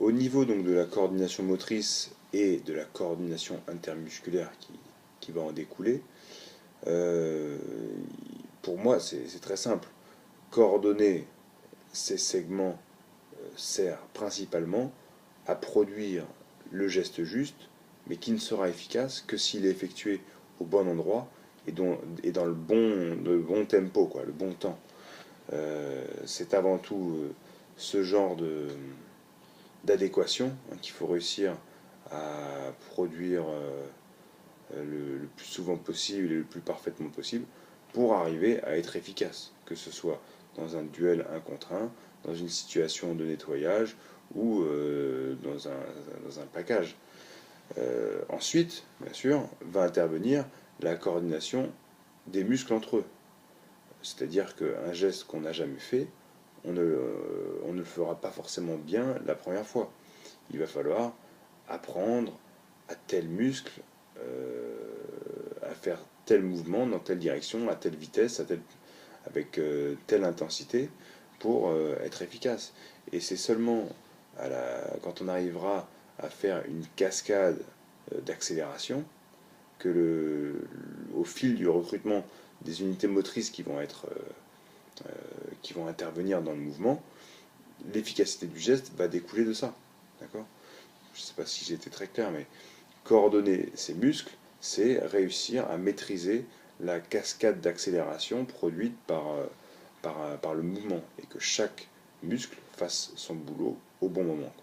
Au niveau donc de la coordination motrice et de la coordination intermusculaire qui va en découler, euh, pour moi c'est très simple. Coordonner ces segments sert principalement à produire le geste juste, mais qui ne sera efficace que s'il est effectué au bon endroit et dans le bon tempo, quoi, le bon temps. C'est avant tout ce genre d'adéquation qu'il faut réussir à produire le plus souvent possible et le plus parfaitement possible pour arriver à être efficace, que ce soit dans un duel 1 contre 1, dans une situation de nettoyage ou dans un plaquage. Ensuite, bien sûr, va intervenir la coordination des muscles entre eux. C'est-à-dire qu'un geste qu'on n'a jamais fait, on ne le fera pas forcément bien la première fois. Il va falloir apprendre à tel muscle à faire tel mouvement dans telle direction, à telle vitesse, avec telle intensité pour être efficace. Et c'est seulement quand on arrivera à faire une cascade d'accélération que au fil du recrutement des unités motrices qui vont intervenir dans le mouvement, l'efficacité du geste va découler de ça. D'accord? Je ne sais pas si j'ai été très clair, mais coordonner ses muscles, c'est réussir à maîtriser la cascade d'accélération produite par le mouvement et que chaque muscle fasse son boulot au bon moment.